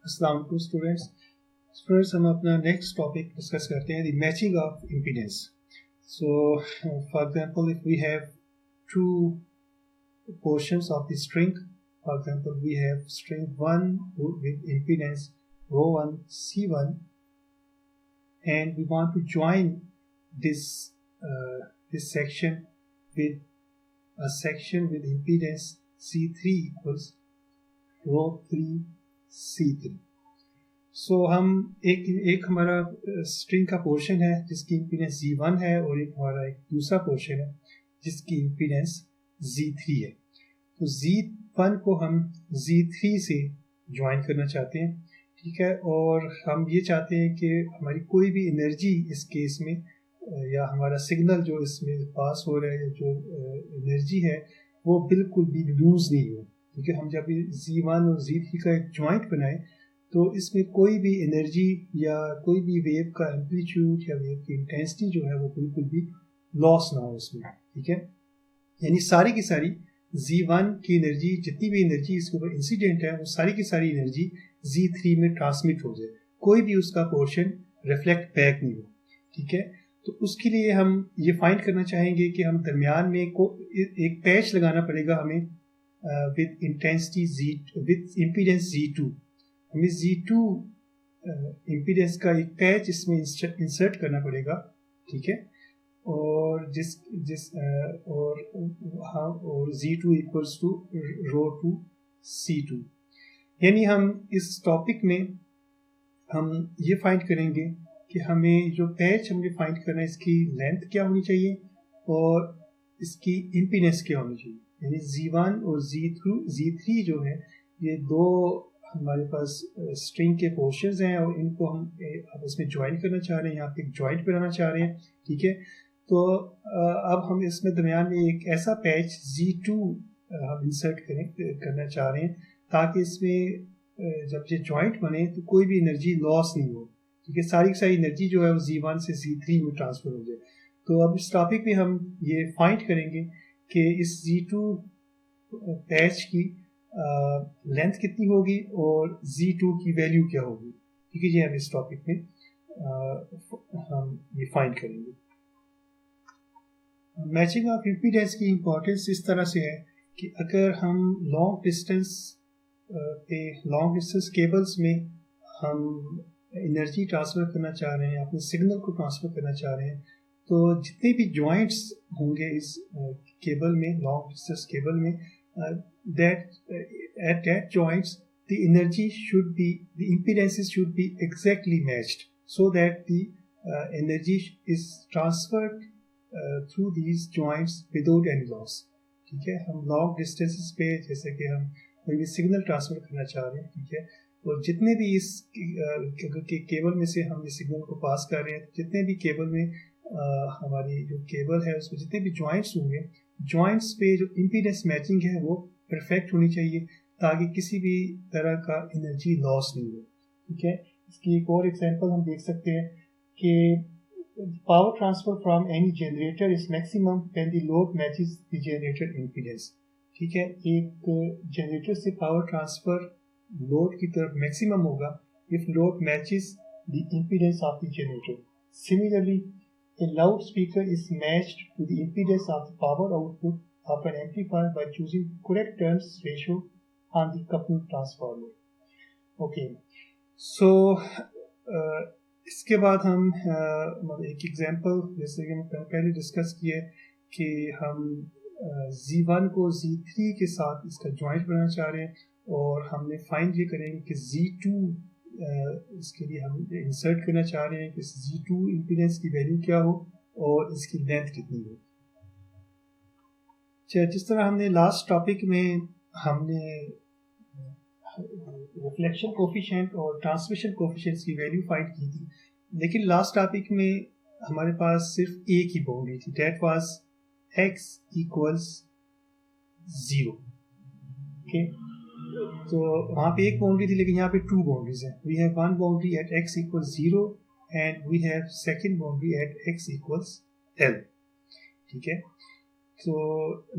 अस्सलाम वालेकुम स्टूडेंट्स हम अपना नेक्स्ट टॉपिक डिस्कस करते हैं, the matching of impedance. So for example if we have two portions of the string. For example, we have string 1 with impedance rho1 c1, and we want to join this section with a section with impedance c3 equals rho3 c3. So हम एक हमारा string का portion है जिसकी impedance z1 है और एक हमारा एक दूसरा पोर्शन है जिसकी इम्पीडेंस z3 है. तो z1 को हम z3 से ज्वाइन करना चाहते हैं, ठीक है. और हम ये चाहते हैं कि हमारी कोई भी एनर्जी इस केस में या हमारा सिग्नल जो इसमें पास हो रहा है, जो एनर्जी है वो बिल्कुल भी लूज नहीं हो. क्योंकि हम जब z1 और z3 का एक ज्वाइंट बनाएं तो इसमें कोई भी एनर्जी या कोई भी वेव का एम्पलीट्यूड या वेव की इंटेंसिटी जो है वो बिल्कुल भी लॉस ना हो उसमें, ठीक है. यानी सारी की सारी z1 की एनर्जी, जितनी भी एनर्जी इसके ऊपर इंसिडेंट है, वो सारी की सारी एनर्जी z3 में ट्रांसमिट हो जाए, कोई भी उसका पोर्शन रिफ्लेक्ट बैक नहीं हो, ठीक है. तो उसके लिए हम ये फाइंड करना चाहेंगे कि हम दरमियान में एक पैच लगाना पड़ेगा हमें with intensity with impedance z2. हमें z2 इम्पीडेंस का एक पैच इसमें इंसर्ट करना पड़ेगा, ठीक है. और और z2 equals to rho2 c2. यानी हम इस टॉपिक में हम ये फाइंड करेंगे कि हमें जो पैच हमें फाइंड करना है इसकी लेंथ क्या होनी चाहिए और इसकी इम्पीडेंस क्या होनी चाहिए. यानी z1 और z3 जो है ये दो हमारे पास स्ट्रिंग के पोर्शंस हैं और इनको हम आपस में ज्वाइन करना चाह रहे हैं, यहाँ पे एक ज्वाइंट बनाना चाह रहे हैं, ठीक है. तो अब हम इसमें दरमियान में एक ऐसा पैच z2 हम इंसर्ट करना चाह रहे हैं ताकि इसमें जब ये ज्वाइंट बने तो कोई भी एनर्जी लॉस नहीं हो, ठीक है. सारी की सारी एनर्जी जो है वो z1 से z3 में ट्रांसफर हो जाए. तो अब इस टॉपिक में हम ये फाइंड करेंगे कि इस z2 पैच की लेंथ कितनी होगी और z2 की वैल्यू क्या होगी, ठीक है. ये हम इस टॉपिक में हम ये फाइंड करेंगे. मैचिंग ऑफ इम्पीडेंस की इम्पोर्टेंस इस तरह से है कि अगर हम लॉन्ग डिस्टेंस केबल्स में हम एनर्जी ट्रांसफ़र करना चाह रहे हैं, अपने सिग्नल को ट्रांसफ़र करना चाह रहे हैं, तो जितने भी जॉइंट्स होंगे इस केबल में, लॉन्ग डिस्टेंस केबल में, at that joints the impedances should be exactly matched so that the energy is transferred through these joints without any loss, ठीक है. हम लॉन्ग डिस्टेंसेस पे जैसे कि हम कोई भी सिग्नल ट्रांसफर करना चाह रहे हैं, ठीक है, और जितने भी इस केबल में से हम इस सिग्नल को पास कर रहे हैं, जितने भी केबल में हमारी जो केबल है उसमें जितने भी जॉइंट्स होंगे, जॉइंट्स पे जो इम्पीडेंस मैचिंग है वो परफेक्ट होनी चाहिए ताकि किसी भी तरह का एनर्जी लॉस नहीं हो, ठीक है. इसकी एक और एग्जांपल हम देख सकते हैं कि power transfer from any generator is maximum when the load matches the generator impedance, ठीक है. एक जनरेटर से पावर ट्रांसफर लोड की तरफ मैक्सिमम होगा if load matches the impedance of the generator. Similarly a loudspeaker is matched to the impedance of the power output of an amplifier by choosing correct turns ratio on the coupling transformer. Okay, so इसके बाद हम एक example जैसे कि हम पहले discuss किए कि हम z1 को z3 के साथ इसका ज्वाइंट बनाना चाह रहे हैं और हमने फाइंड ये करेंगे कि z2 इसके लिए हम इंसर्ट करना चाह रहे हैं कि z2 इम्पीडेंस की वैल्यू क्या हो और इसकी लेंथ कितनी हो. जिस तरह हमने लास्ट टॉपिक में हमने रिफ्लेक्शन कोफिशिएंट और ट्रांसमिशन कोफिशिएंट्स की वैल्यू फाइंड की थी, लेकिन लास्ट टॉपिक में हमारे पास सिर्फ एक ही बाउंड्री थी, that was x equals 0, okay. तो वहाँ पे एक बाउंड्री थी लेकिन यहाँ पे 2 बाउंड्रीज हैं. We have one boundary at x equals 0 and we have second boundary at x equals l, ठीक है. तो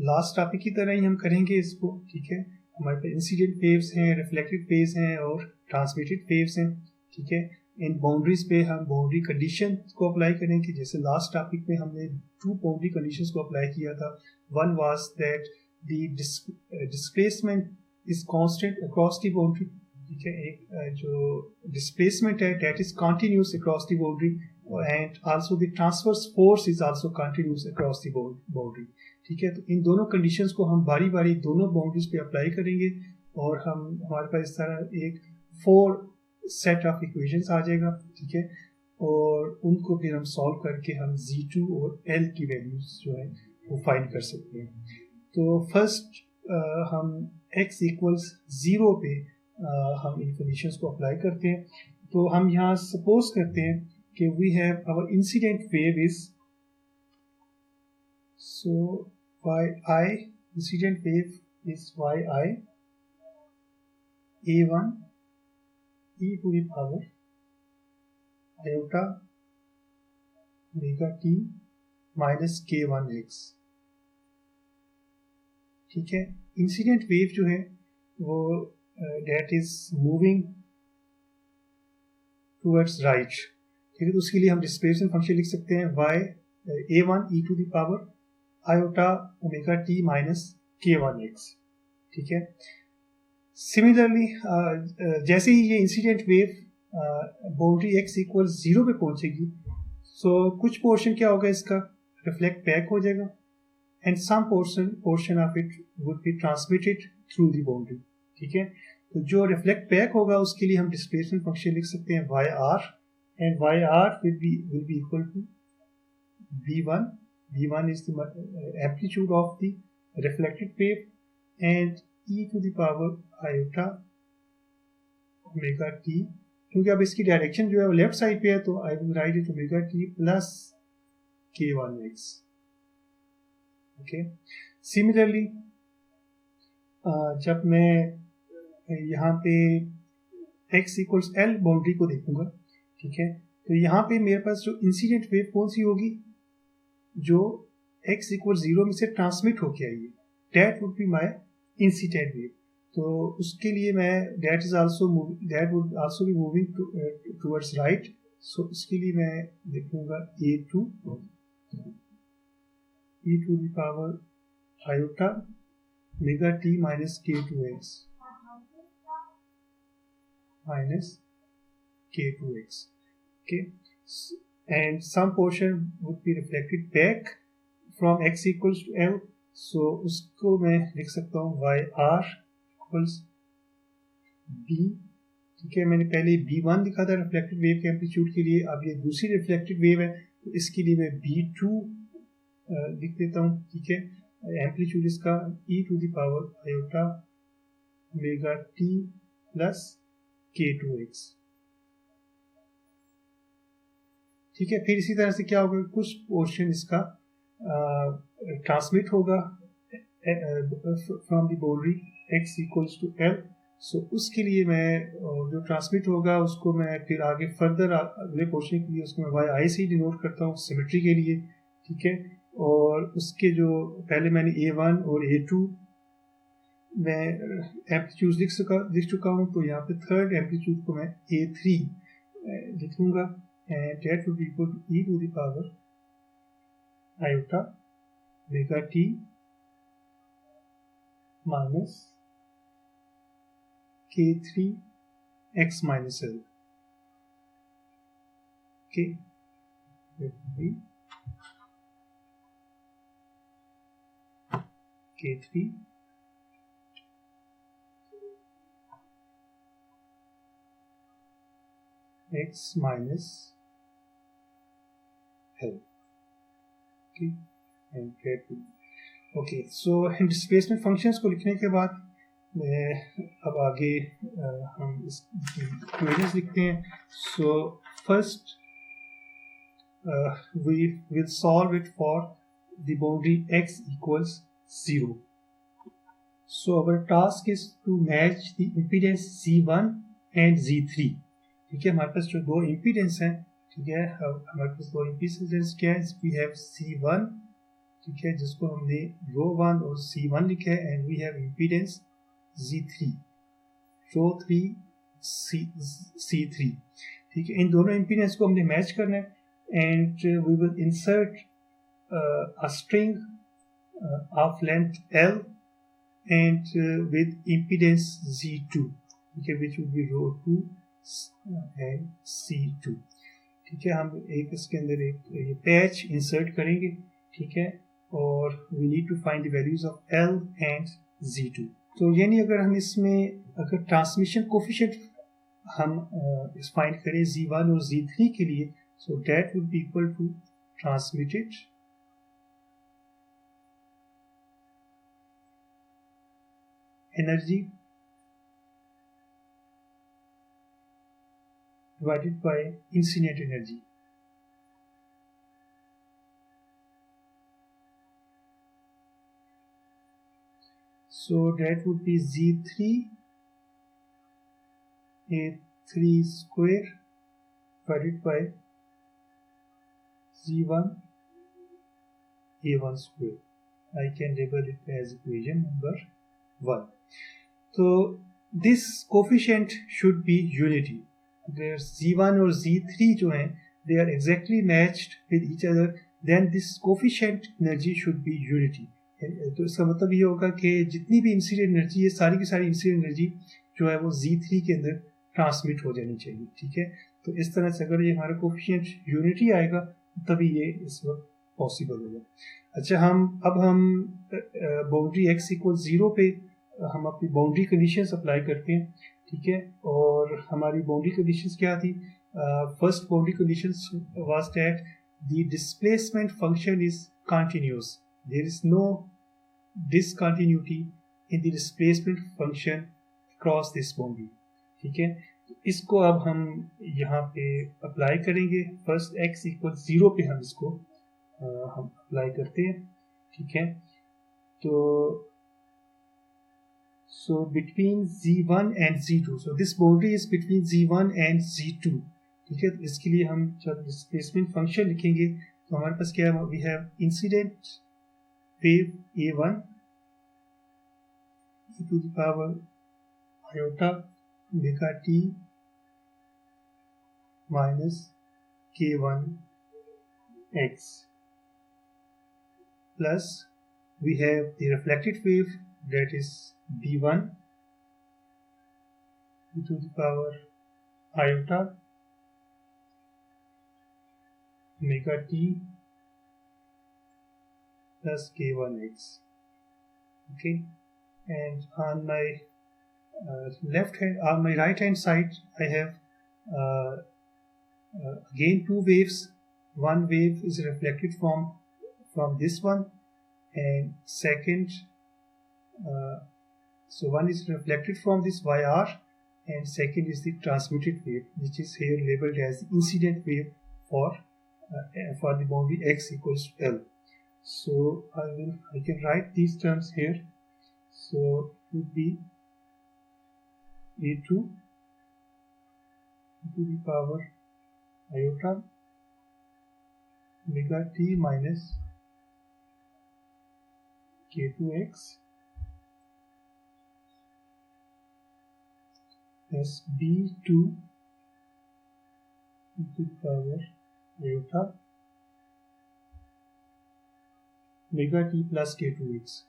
लास्ट टॉपिक की तरह ही हम करेंगे इसको, ठीक है. हमारे पास इंसिडेंट वेव्स हैं, रिफ्लेक्टेड वेव्स हैं और ट्रांसमिटेड वेव्स हैं, ठीक है। इन बाउंड्रीज पे हम बाउंड्री कंडीशन को अप्लाई करेंगे, जैसे लास्ट टॉपिक में हमने 2 बाउंड्री कंडीशंस को अप्लाई किया था। One was that the displacement is constant across the boundary, ठीक है। एक जो डिस्प्लेसमेंट है that is continuous across the boundary, and also the transverse force is also continuous across the boundary, ठीक है। तो इन दोनों कंडीशंस को हम बारी बारी दोनों बाउंड्रीज पे अप्लाई करेंगे और हमारे पास इस तरह एक 4 सेट ऑफ इक्वेशंस आ जाएगा, ठीक है। और उनको फिर हम सॉल्व करके हम Z2 और L की वैल्यूज जो है वो फाइंड कर सकते हैं। तो फर्स्ट हम x इक्वल्स 0 पे हम इन कंडीशंस को अप्लाई करते हैं। तो हम यहाँ सपोज करते हैं कि we have our incident wave is yi, incident wave is yi a1 e to the power iota omega t minus k1x, ठीक है। इंसिडेंट वेव जो है वो that is moving towards right, ठीक है। तो उसके लिए हम डिस्प्लेसमेंट फंक्शन लिख सकते हैं y a1 e to the power iota omega t minus k1x, ठीक है। सिमिलरली जैसे ही ये incident wave boundary x equal 0 पे पहुंचेगी, सो कुछ पोर्शन क्या होगा, इसका रिफ्लेक्ट बैक हो जाएगा, and some portion of it would be transmitted through the boundary, ठीक है। तो जो रिफ्लेक्ट बैक होगा उसके लिए हम डिस्प्लेसमेंट फंक्शन लिख सकते हैं yr, and yr will be equal to v1. v1 is the amplitude of the reflected wave, and e to the power iota omega t, क्योंकि अब इसकी डायरेक्शन जो है वो लेफ्ट साइड पे है, तो I will write it omega t plus k1x, okay. Similarly जब मैं यहाँ पे x इक्वल्स l बाउंड्री को देखूंगा, ठीक है, तो यहाँ पे मेरे पास जो इंसिडेंट वेव कौन सी होगी, जो x इक्वल 0 में से ट्रांसमिट होके आई है, that would be my incident wave. तो उसके लिए मैं that would also be moving towards right, so इसके लिए मैं लिखूंगा a2 e to the power iota omega t minus k2x minus k2x, okay, and some portion would be reflected back from x equals to l, so उसको मैं लिख सकता हूँ yr equals b, ठीक है। मैंने पहले b1 लिखा था रिफ्लेक्टेड वेव के एम्पलीट्यूड के लिए, अब ये दूसरी रिफ्लेक्टेड वेव है तो इसके लिए मैं b2 लिख देता हूँ, ठीक है। एम्पलीट्यूड इसका e to the power iota omega t plus k2x, ठीक है। फिर इसी तरह से क्या होगा, कुछ पोर्शन इसका ट्रांसमिट होगा from the boundary x equals to l, so उसके लिए मैं जो ट्रांसमिट होगा उसको मैं फिर आगे फर्दर अगले पोर्शन के लिए उसको मैं yi से डिनोट करता हूँ सिमेट्री के लिए, ठीक है। और उसके जो पहले मैंने a1 और a2 मैं एम्पलीट्यूड लिख चुका हूँ, तो यहाँ पे थर्ड एम्पलीट्यूड को मैं a3 लिखूंगा, and that would be equal to e to the power iota omega t minus k3 x minus l, okay, that would be k3 x minus l, okay, and that would okay. So displacement functions को लिखने के बाद अब आगे हम इस equations लिखते हैं। So first we will solve it for the boundary x equals 0। So our task is to match the impedance Z1 and Z3, ठीक है। हमारे पास जो दो इम्पीडेंस हैं, ठीक है, हमारे पास दो इम्पीडेंस क्या है, वी हैव C1, ठीक है, जिसको हमने रो 1 और C1 लिखा है, and we have impedance Z3, rho 3 C3. ठीक है, इन दोनों इम्पीडेंस को हमने मैच करना है and we will insert a string of length L and with impedance Z2, okay, which would be rho 2 and C2. ठीक है, हम एक इसके अंदर एक पैच इंसर्ट करेंगे, ठीक है, और we need to find the values of L and Z2. तो यानी अगर हम इसमें अगर ट्रांसमिशन कोफिशिएंट हम इस फाइंड करें Z1 और Z3 के लिए, so that would be equal to transmitted energy divided by incident energy. So that would be Z3 A3 square divided by Z1 A1 square. I can label it as equation number 1. So this coefficient should be unity. अगर Z1 और Z3 जो हैं they are exactly matched with each other, then this coefficient energy should be unity. तो इसका मतलब ये होगा कि जितनी भी इंसिडेंट एनर्जी है सारी की सारी इंसिडेंट एनर्जी जो है वो Z3 के अंदर ट्रांसमिट हो जानी चाहिए, ठीक है। तो इस तरह से अगर ये हमारा कोफिशिएंट यूनिटी आएगा तभी ये इस वक्त पॉसिबल होगा। अच्छा, अब हम बाउंड्री x इक्वल 0 पे हम अपनी बाउंड्री कंडीशंस अप्लाई करते हैं, ठीक है। और हमारी बाउंड्री कंडीशंस क्या थी? First boundary conditions was that the displacement function is continuous, there is no discontinuity in the displacement function cross this boundary, ठीक है। तो इसको अब हम यहाँ पे अप्लाई करेंगे। फर्स्ट x इक्वल 0 पे हम इसको हम अप्लाई करते हैं, ठीक है। तो so between Z1 and Z2, so this boundary is between Z1 and Z2, ठीक है। तो इसके लिए हम जब डिस्प्लेसमेंट फंक्शन लिखेंगे तो हमारे पास क्या है? We have incident wave A1 e to the power iota omega t minus k1 x plus we have the reflected wave that is B1 e to the power iota omega t plus k1x, okay. And on my on my right hand side I have again two waves. One wave is reflected from this one, and second so one is reflected from this YR and second is the transmitted wave, which is here labeled as incident wave for the boundary x equals to L. So I can write these terms here. So it would be A2 to the power iota omega t minus k2x plus B2 to the power iota omega t plus k2x.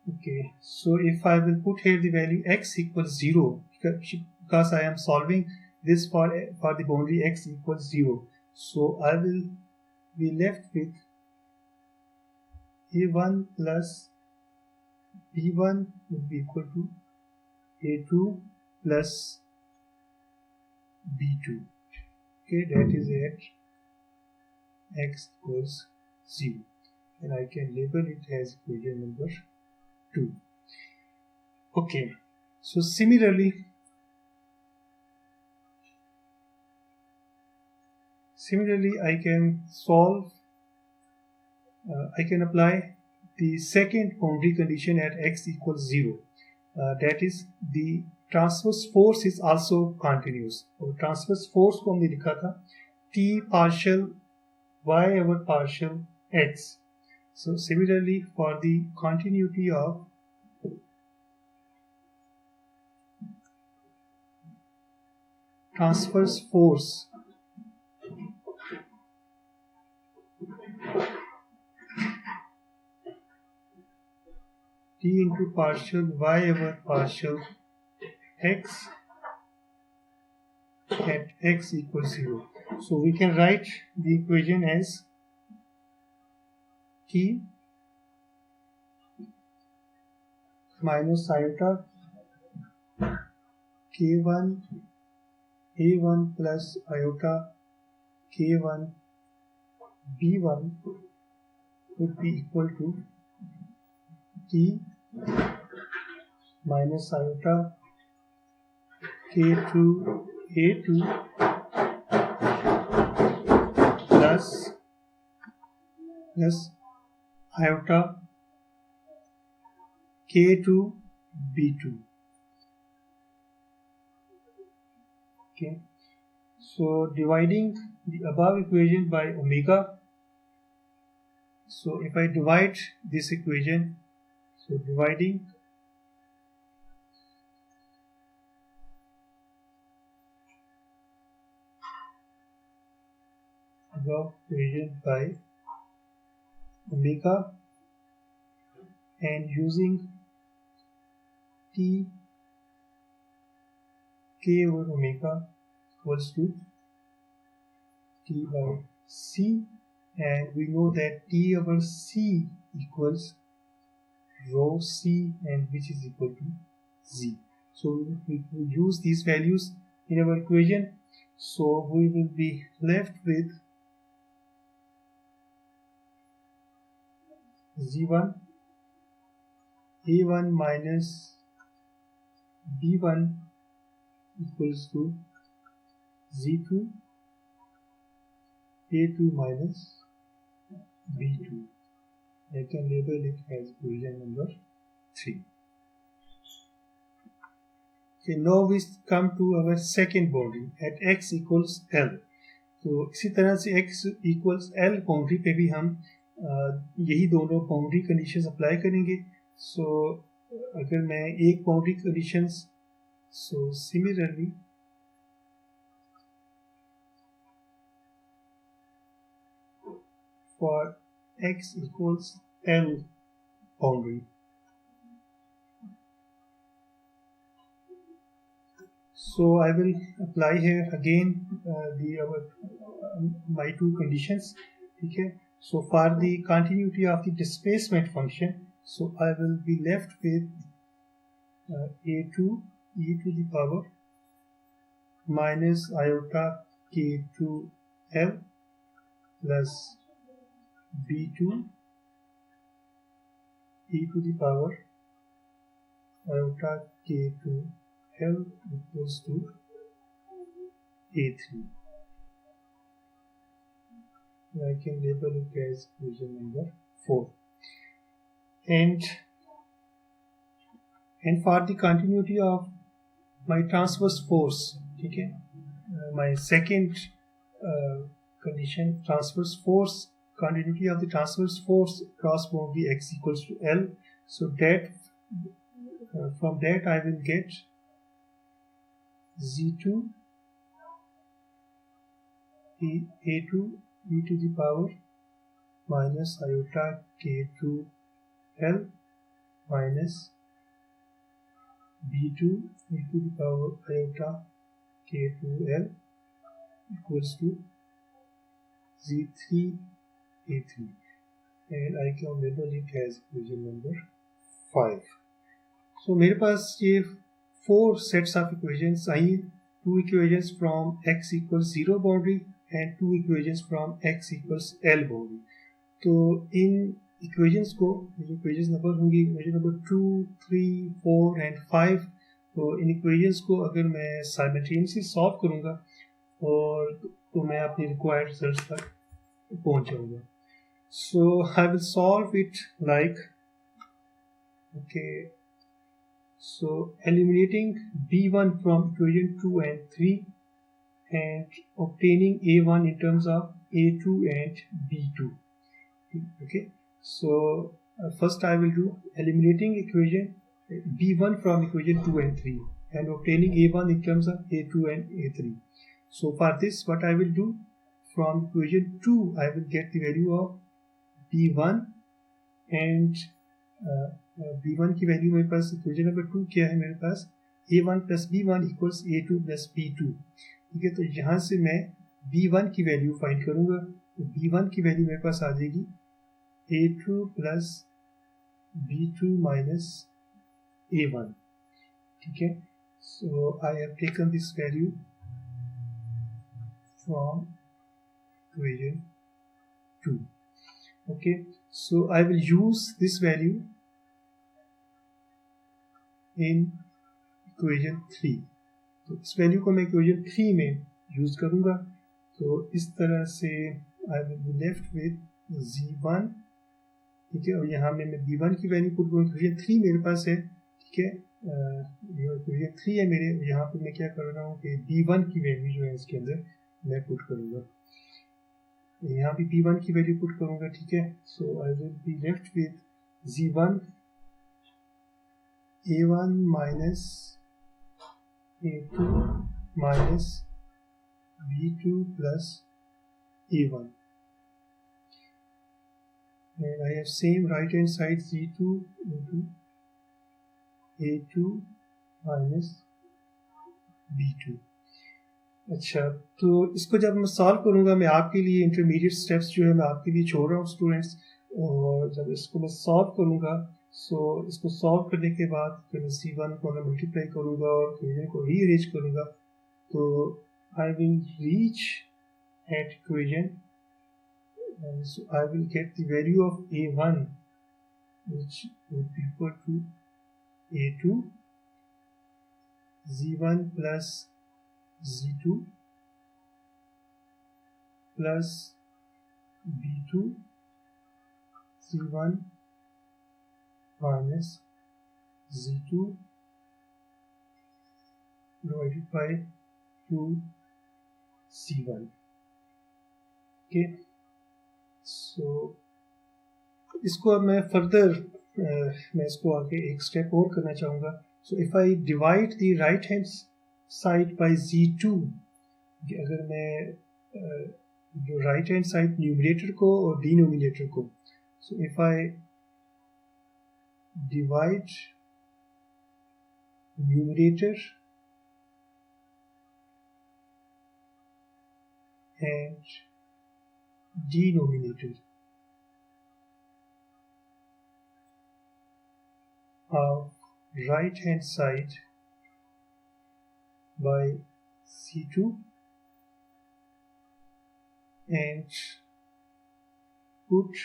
Okay, so if I will put here the value x equals 0, because I am solving this for the boundary x equals 0, so I will be left with A1 plus B1 would be equal to A2 plus B2. Okay, that is at x equals 0, and I can label it as equation number 2. Okay, so similarly I can solve I can apply the second boundary condition at x equals 0, that is the transverse force is also continuous. और transverse force को हमने लिखा था T partial y over partial x, So similarly, for the continuity of transverse force, T into partial y over partial x at x equals 0. So we can write the equation as T minus iota k1 a1 plus iota k1 b1 would be equal to T minus iota k2 a2 plus iota k2 b2. Okay, so dividing the above equation by omega, so if I divide this equation, so dividing above equation by omega and using T k over omega equals to T by C, and we know that T over C equals rho C, and which is equal to Z. So we will use these values in our equation. So we will be left with Z1 A1 minus B1 equals to Z2 A2 minus B2. I can label it as equation number 3. Okay, now we come to our second boundary at x equals L. तो इसी तरह से x equals L boundary पे भी हम यही दोनों boundary conditions apply करेंगे. सो अगर मैं एक boundary conditions, so similarly for x equals L boundary, so I will apply here again my two conditions. Okay, so for the continuity of the displacement function, so I will be left with a2 e to the power minus iota k2 L plus b2 e to the power iota k2 L equals to a3. I can label it as equation number 4. And for the continuity of my transverse force, okay, my second condition, transverse force, continuity of the transverse force across boundary x equals to L. So that from that I will get Z2 A2 e to the power minus iota k2 L minus b2 e to the power iota k2 L equals to Z3 A3, and I can label it as equation number 5. So मेरे पास ये 4 sets of equations I, 2 equations from x equals 0 boundary and 2 equations from x equals L boundary. तो इन equations को, जो equations number होंगी, equation number 2, 3, 4 and 5, तो इन equations को अगर मैं simultaneously solve करूँगा और तो मैं अपनी required results तक पहुँच जाऊँगा. So I will solve it like, okay, so eliminating b1 from equation 2 and 3 and obtaining a1 in terms of a2 and b2. Okay, So first I will do eliminating equation B1 from equation 2 and 3 and obtaining A1 in terms of A2 and A3. So for this, what I will do, from equation 2 I will get the value of B1 and B1 की value मेरे पास equation number 2 क्या है, मेरे पास A1 plus B1 equals A2 plus B2. ठीक है, तो यहाँ से मैं B1 की वैल्यू फाइंड करूँगा. तो B1 की वैल्यू मेरे पास आ जाएगी A2 plus B2 minus A1. ठीक है, so I have taken this value from equation 2. Okay, so I will use this value in equation 3. तो इस वैल्यू को मैं equation 3 में यूज करूंगा. तो इस तरह से I will be left with Z1. ठीक है, और यहाँ में मैं B1 की वैल्यू पुट करूँगा. equation 3 मेरे पास है. ठीक है, equation 3 है मेरे. यहाँ पे मैं क्या कर रहा हूँ कि B1 की वैल्यू जो है इसके अंदर मैं पुट करूँगा. यहाँ भी B1 की वैल्यू पुट करूँगा. ठीक है, so I will be left with Z1 A1 minus A2 minus B2 plus A1. And I have same right hand side Z2 into A2 minus B2. अच्छा, तो इसको जब मैं सॉल्व करूँगा, मैं आपके लिए इंटरमीडिएट स्टेप्स जो है मैं आपके लिए छोड़ रहा हूँ स्टूडेंट्स. और जब इसको मैं सॉल्व करूँगा, सो इसको सॉल्व करने के बाद फिर मैं C1 को मैं मल्टीप्लाई करूँगा और इक्वेशन को रीअरेंज करूँगा. तो I will reach at equation, so I will get the value of A1 which would be equal to A2 Z1 plus Z2 plus B2 Z1 minus Z2 divided by 2 C1. Okay, so इसको अब मैं further मैं इसको आगे एक step और करना चाहूँगा. So if I divide the right hand side by Z2, अगर मैं जो राइट हैंड साइड न्यूमरेटर को और डिनोमिनेटर को, so if I divide numerator and denominator of right hand side by C2 and put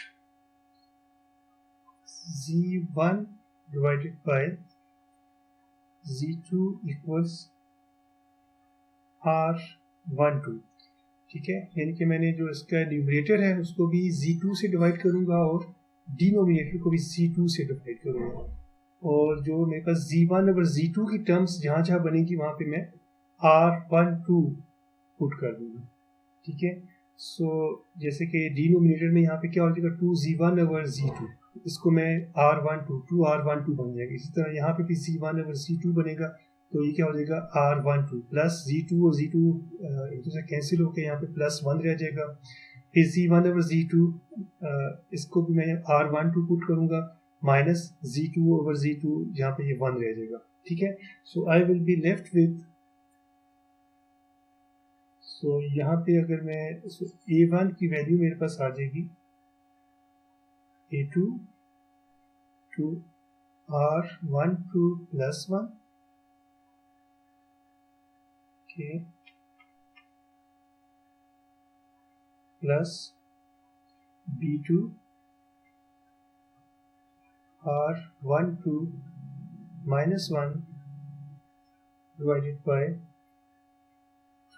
Z1 divided by Z2 equals R12. ठीक है, यानी कि मैंने जो इसका न्यूमरेटर है उसको भी Z2 से डिवाइड करूंगा और डिनोमिनेटर को भी Z2 से डिवाइड करूंगा. और जो मेरे पास Z1 और Z2 की टर्म्स जहाँ जहाँ बनेगी वहाँ पे मैं R12 पुट कर दूंगा. ठीक है, सो जैसे कि डिनोमिनेटर में यहाँ पे क्या हो जाएगा 2Z1 और Z2, इसको मैं R12 2R12 बन जाएगा. इसी तरह यहाँ पे भी Z1 और Z2 बनेगा, तो ये क्या हो जाएगा R12 प्लस Z2 और Z2 एक दूसरे कैंसिल होकर यहाँ पे +1 रह जाएगा. फिर Z1 और Z2 इसको भी मैं R12 पुट करूँगा माइनस Z2 ओवर Z2, यहाँ पे ये 1 रह जाएगा. ठीक है, so I will be left with, so यहाँ पे अगर मैं A1 की वैल्यू मेरे पास आ जाएगी A2 to R12 plus 1. Okay, plus B2 R12 minus 1 divided by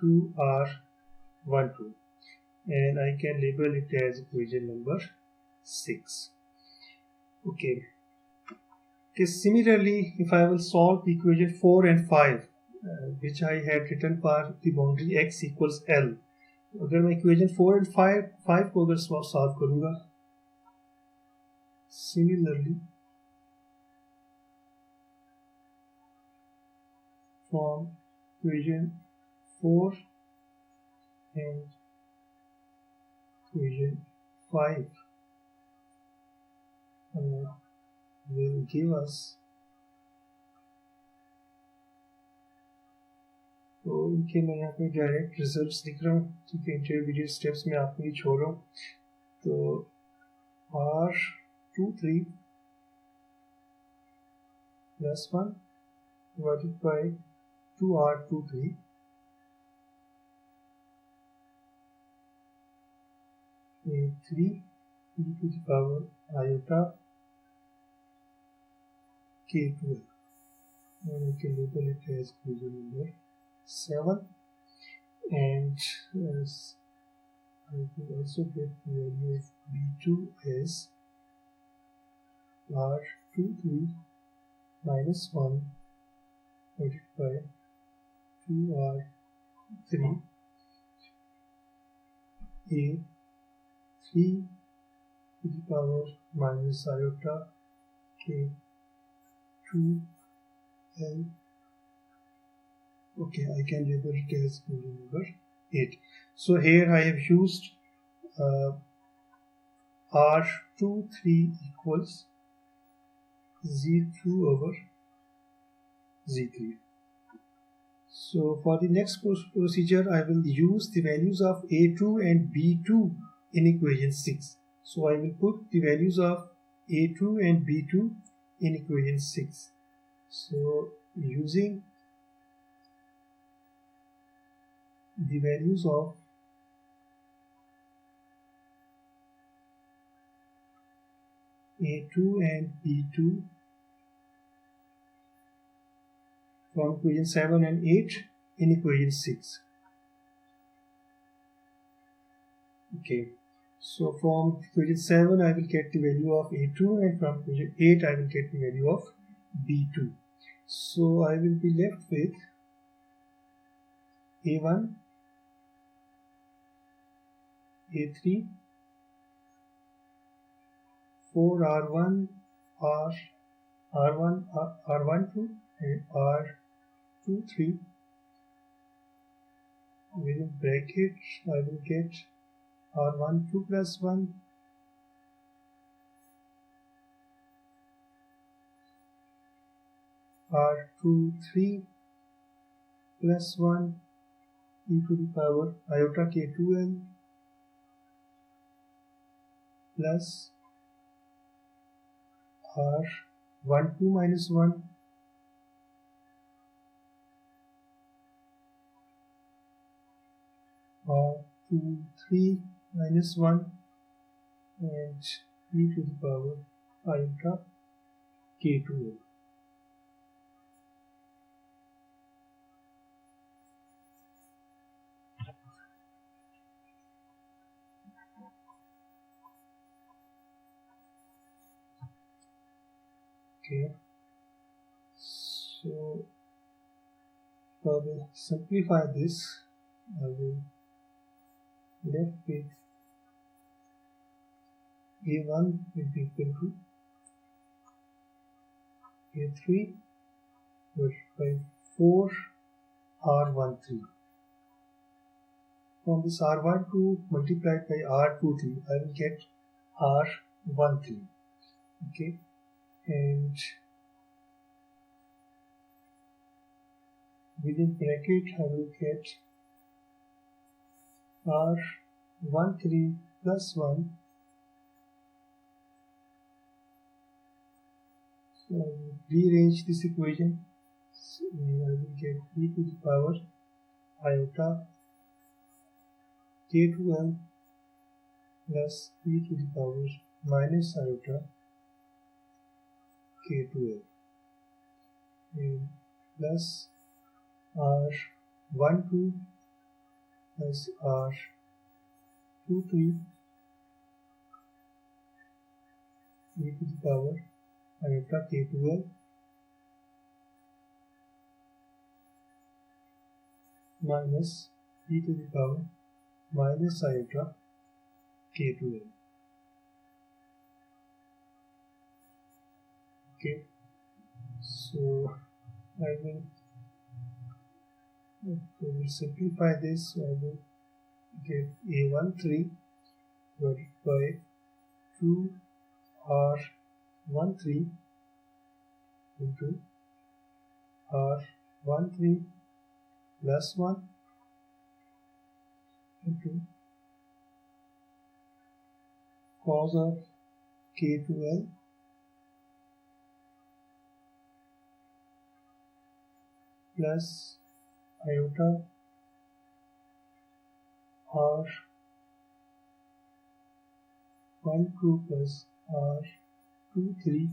2R12, and I can label it as equation number 6. Okay. Okay, similarly, if I will solve equation 4 and 5, which I had written for the boundary x equals L, अगर मैं equation 4 and 5 को अगर solve करूँगा, Similarly, from equation 4 and equation 5 will give us, तो इनके मैं यहाँ पे डायरेक्ट रिजल्ट्स दिख रहा हूँ, ठीक है। इंटरमीडिएट स्टेप्स में आपको ये छोड़ रहा हूँ। तो R23 plus 1 divided by 2R23 A3 e to the power iota K12, and we can label it as equation number 7, and I will also get the value of B2 as R23 minus 1 divided by 2R3 A3 to the power minus iota K2L. Okay, I can label it as equation number 8. So here I have used R23 equals Z2 over Z3. So for the next procedure, I will use the values of A2 and B2 in equation 6. So I will put the values of A2 and B2 in equation 6. So using the values of A2 and B2 from equation 7 and 8 in equation 6. Okay, so from equation 7 I will get the value of A2, and from equation 8 I will get the value of B2. So I will be left with A1, A3, 4R1, R12 and R23. Within bracket I will get R12 plus 1 R23 plus 1 e to the power iota K2L plus R12 minus 1 R23 minus 1 and e to the power iota K2L. Okay, so to simplify this, I will left with A1 will be equal to A3 divided by 4 R13. From this R12 multiplied by R23, I will get R13. Okay, and within bracket I will get R13 plus 1. So I will rearrange this equation. So I will get e to the power iota K2L plus e to the power minus iota K2L and plus R12 plus R23 e to the power iota K2L minus e to the power minus iota K2L. Okay, so I will simplify this. So I will get A13 divided by 2R13 into R13 plus 1 into cos of K2L plus iota R12 plus R23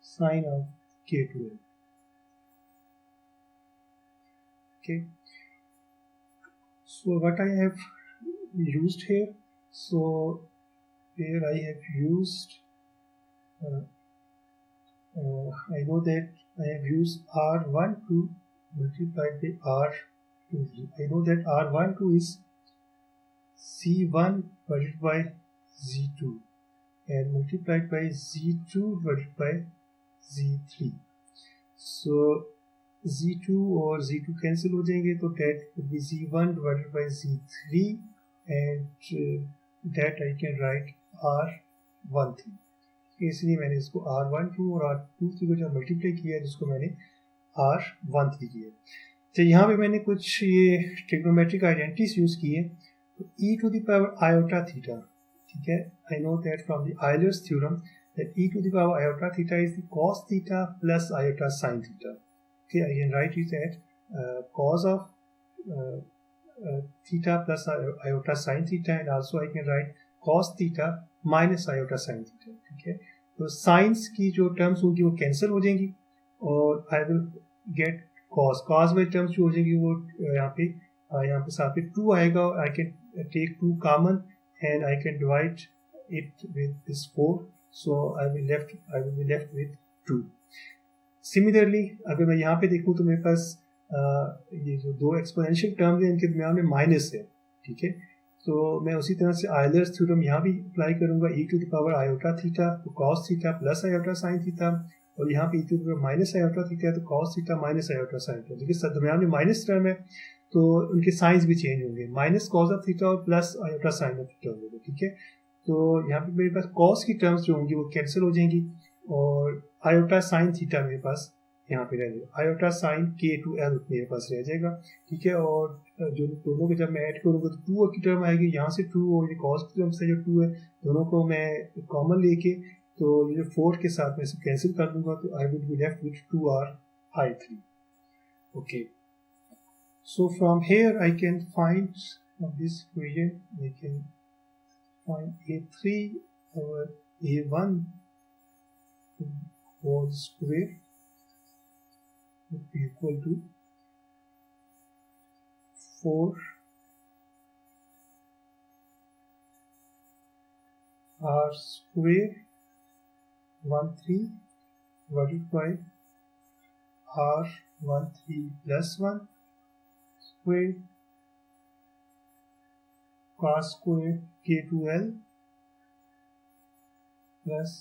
sine of K2L. Okay, so what I have used here, so here I have used I know that I have used R12 multiplied by R23. I know that R12 is C1 divided by Z2 and multiplied by Z2 divided by Z3. So Z2 और Z2 cancel हो जाएंगे, तो that would be Z1 divided by Z3 and that I can write R13. इसलिए मैंने इसको R12 और R23 को जब मल्टीप्लाई किया जिसको मैंने R13 किया। तो यहाँ पे मैंने कुछ ये ट्रिग्नोमेट्रिक आइडेंटिटीज यूज किए। तो e to the power iota theta, ठीक है, I know that from the Euler's theorem that e to the power iota theta is the cos theta plus iota sin theta. Okay, I can write it at cos of theta plus iota sin theta, and also I can write cos theta minus iota sin theta. ठीक है, तो science की जो terms होंगी वो cancel हो जाएंगी और आई विल गेट कॉस वाली टर्म्स जो हो जाएंगी वो यहाँ पे साथ पे 2 आएगा और I can take 2 common and I can divide it with this 4, so I will be left with 2. Similarly अगर मैं यहाँ पे देखूँ तो मेरे पास ये जो दो एक्सपोनेंशियल टर्म्स हैं इनके दरमियान में माइनस है, ठीक है, तो मैं उसी तरह से आयलर्स थ्योरम यहाँ भी अप्लाई करूँगा e to the power iota theta तो cos theta plus iota sine theta, और यहाँ पे e to the power minus iota theta तो cos theta minus iota sine theta, देखिए दरमियान में माइनस टर्म है तो उनके साइंस भी चेंज होंगे, माइनस cos ऑफ थीटा और plus iota sign of theta होंगे, ठीक है, तो यहाँ पे मेरे पास cos की टर्म्स जो होंगी वो कैंसिल हो जाएंगी और आयोटा साइन थीटा मेरे पास यहाँ पे रह जाएगा, आयोटा साइन K2L मेरे पास रह जाएगा, ठीक है, और जो दोनों के जब मैं ऐड करूँगा तो 2 की टर्म आएगी यहाँ से 2 और ये कॉस की टर्म से जो 2 है दोनों को मैं कॉमन लेके तो ये जो 4 के साथ मैं इसे कैंसिल कर दूंगा तो आई will be left with 2R(I3). Okay, so from here I can find this equation, I can find A3 और A1 whole square would be equal to 4 R square 13 divided by R13 plus 1 square cos square K2L plus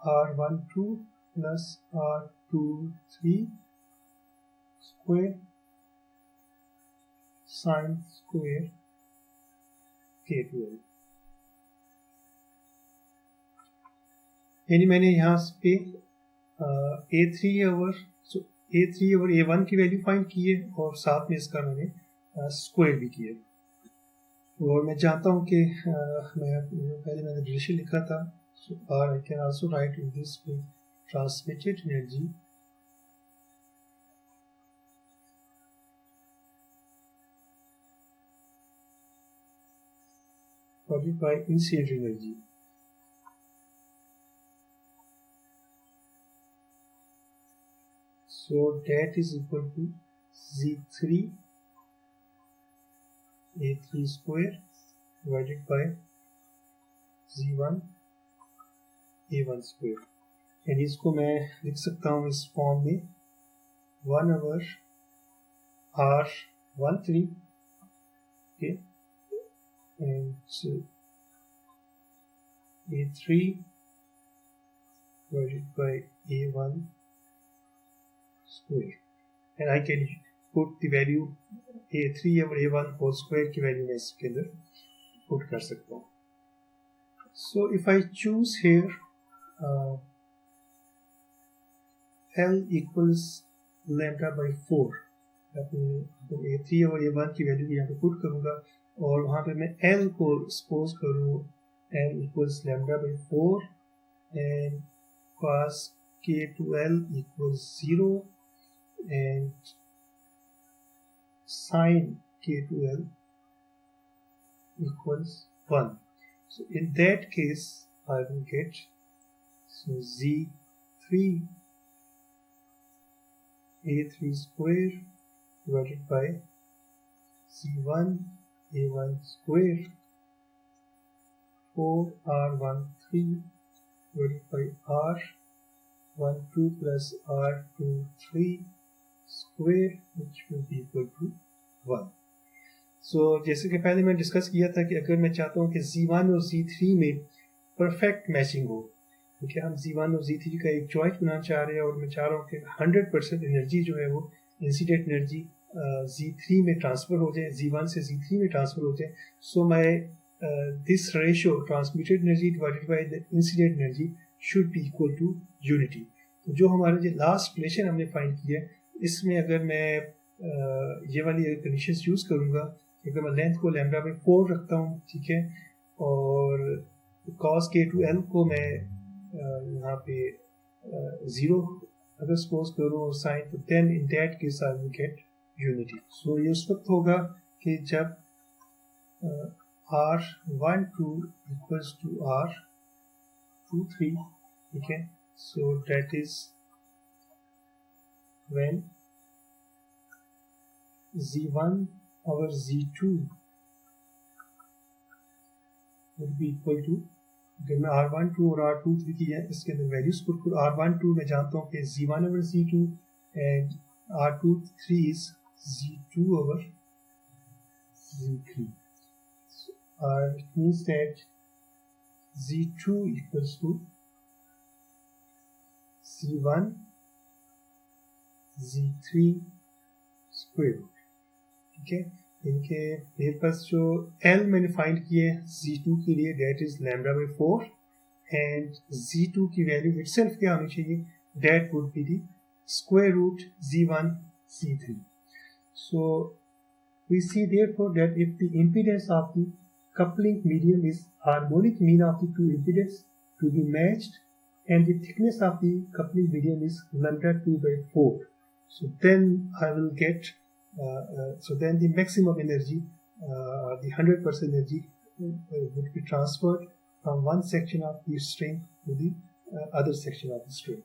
R12 plus R23 square sin square K2L। यानी मैंने यहाँ पे A3 और A1 की value find की है और साथ में इसका मैंने स्क्वायर भी किया, और मैं चाहता हूँ कि पहले मैंने रिलेशन लिखा था, so I can also write in this way transmitted energy divided by incident energy. So that is equal to Z3 A3 square divided by Z1 A1 square, यानी इसको मैं लिख सकता हूँ इस फॉर्म में 1/R13, okay, and A3 divided by A1 square, and I can put the value A3 और A1 whole square की वैल्यू मैं इसके अंदर पुट कर सकता हूँ. So if I choose here L equals lambda by 4, तो A3 और A1 की वैल्यू यहाँ पे पुट करूँगा और वहाँ पे मैं L को सपोज करूँ L equals lambda by 4 and cos K to L equals 0 and sin K to L equals 1. So in that case I will get Z3 A3 square divided by Z1 A1 square 4R13 divided by R12 plus R23 square which will be equal to 1. So जैसे कि पहले मैंने discuss किया था कि अगर मैं चाहता हूँ कि Z1 और Z3 में परफेक्ट मैचिंग हो, ठीक है, हम Z1 और Z3 का एक चॉइस बनाना चाह रहे हैं और मैं चाह रहा हूँ कि 100% एनर्जी जो है वो इंसिडेंट एनर्जी Z3 में ट्रांसफ़र हो जाए, Z1 से Z3 में ट्रांसफ़र हो जाए. So my this ratio transmitted energy divided by the incident energy should be equal to unity. तो जो हमारा जो लास्ट रिलेशन हमने फाइंड किया है, इसमें अगर मैं ये वाली कंडीशंस यूज़ करूँगा, अगर मैं लेंथ को लैम्डा बाई 4 रखता हूँ, ठीक है, और cos K to L को मैं यहाँ पे 0 अगर सपोज करूँ साइन, तो then in that case I will get unity. So ये उस वक्त होगा कि जब R12 इक्वल्स टू R23, ठीक है, so that is when Z1 और Z2 would be equal to, अगर मैं R12 और R23 की है इसके अंदर वैल्यूज पुट करूँ, R12 मैं जानता हूँ कि Z1 over Z2 and R23 is Z2 over Z3. So, it means that Z2 equals to Z1 Z3 square root, ठीक है. इनके मेरे पास जो L मैंने फाइंड किए Z2 के लिए that is lambda by 4 and Z2 की वैल्यू इटसेल्फ क्या होनी चाहिए, that would be the square root Z1 Z3. So we see therefore that if the impedance of the coupling medium is harmonic mean of the two impedance to be matched and the thickness of the coupling medium is lambda 2 by 4, so then I will get so then the maximum energy, the 100% energy would be transferred from one section of the string to the other section of the string.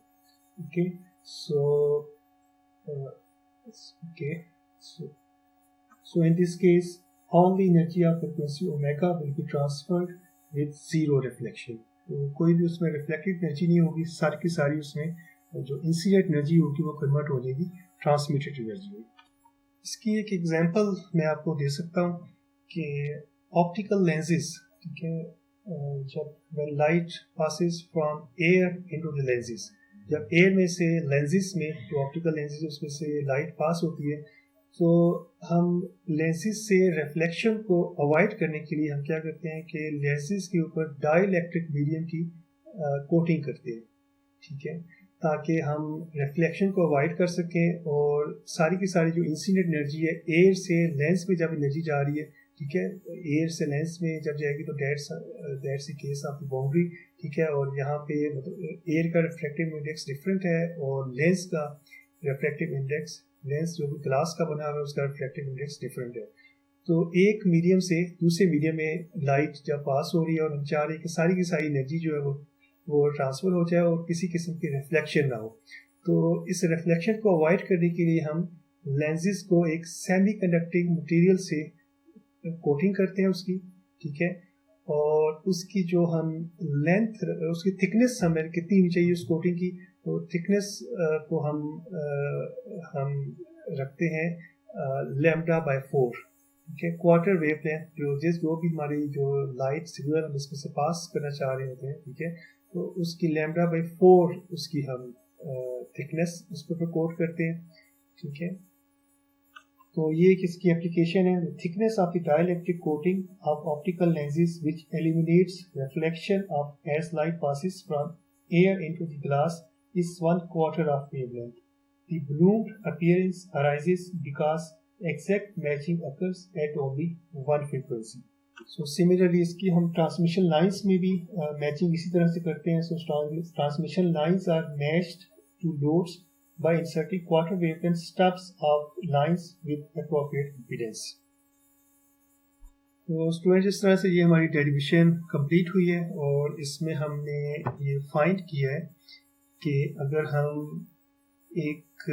Okay, so so in this case all the energy of frequency omega will be transferred with zero reflection. तो कोई भी उसमें reflected energy नहीं होगी, सारी की सारी उसमें जो इंसिडेंट एनर्जी होगी वो कन्वर्ट हो जाएगी ट्रांसमिटेड एनर्जी में. इसकी एक एग्जांपल मैं आपको दे सकता हूँ कि ऑप्टिकल लेंसेज, ठीक है, जब when light passes from air into the lenses, जब एयर में से लेंसेज में जो ऑप्टिकल लेंसेज उसमें से लाइट पास होती है, तो हम लेंसेज से रिफ्लेक्शन को अवॉइड करने के लिए हम क्या करते हैं कि लेंसेज के ऊपर डाइइलेक्ट्रिक मीडियम की कोटिंग करते हैं, ठीक है, ताकि हम रिफ्लेक्शन को अवॉइड कर सकें और सारी की सारी जो इंसिडेंट एनर्जी है एयर से लेंस में जब एनर्जी जा रही है, ठीक है, एयर से लेंस में जब जाएगी तो that's the case of the boundary, ठीक है, और यहाँ पे मतलब एयर का रिफ्लेक्टिव इंडेक्स डिफरेंट है और लेंस का रिफ्लेक्टिव इंडेक्स, लेंस जो भी ग्लास का बना हुआ है उसका रिफ्लेक्टिव इंडेक्स डिफरेंट है. तो एक मीडियम से दूसरे मीडियम में लाइट जब पास हो रही है और हम चाह रहे हैं कि सारी की सारी एनर्जी जो है वो ट्रांसफ़र हो जाए और किसी किस्म की रिफ्लेक्शन ना हो, तो इस रिफ्लेक्शन को अवॉइड करने के लिए हम लेंसेज को एक सेमी कंडक्टिंग मटेरियल से कोटिंग करते हैं उसकी, ठीक है, और उसकी जो हम लेंथ, उसकी थिकनेस हमें कितनी होनी चाहिए उस कोटिंग की, तो थिकनेस को हम रखते हैं लैम्डा बाय 4, ठीक है। क्वार्टर वेवलेंथ जो भी हमारी जो लाइट सिग्नल हम इसमें से पास करना चाह रहे होते हैं, ठीक है, तो उसकी λ/4 उसकी हम थिकनेस उस पर कोट करते हैं, ठीक है। तो ये किसकी एप्लीकेशन है? Thickness of the dielectric coating of optical lenses which eliminates reflection of as light passes from air into the glass is 1/4 of wavelength. The ballooned appearance arises because exact matching occurs at only one frequency. So similarly इसकी हम transmission lines में भी matching इसी तरह से करते हैं. So transmission lines are matched to loads by inserting quarter wavelength stubs of lines with appropriate impedance. तो स्टूडेंट इस तरह से ये हमारी डेरिवेशन कंप्लीट हुई है और इसमें हमने ये फाइंड किया है कि अगर हम एक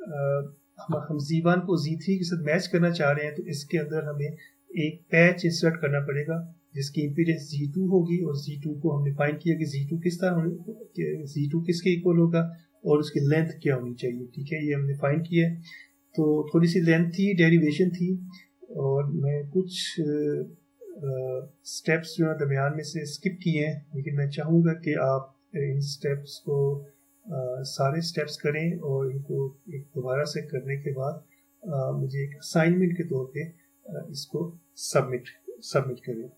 हम Z1 को Z3 के साथ मैच करना चाह रहे हैं तो इसके अंदर हमें एक पैच इंसर्ट करना पड़ेगा जिसकी इम्पीडेंस Z2 होगी और Z2 को हमने फाइंड किया कि Z2 किस तरह Z2 किसके इक्वल होगा और उसकी लेंथ क्या होनी चाहिए, ठीक है, ये हमने फाइंड किया है. तो थोड़ी सी लेंथ थी, डेरिवेशन थी और मैं कुछ स्टेप्स जो है दरमियान में से स्किप किए हैं, लेकिन मैं चाहूँगा कि आप इन स्टेप्स को सारे स्टेप्स करें और इनको एक दोबारा से करने के बाद मुझे एक असाइनमेंट के तौर पे इसको सबमिट करें.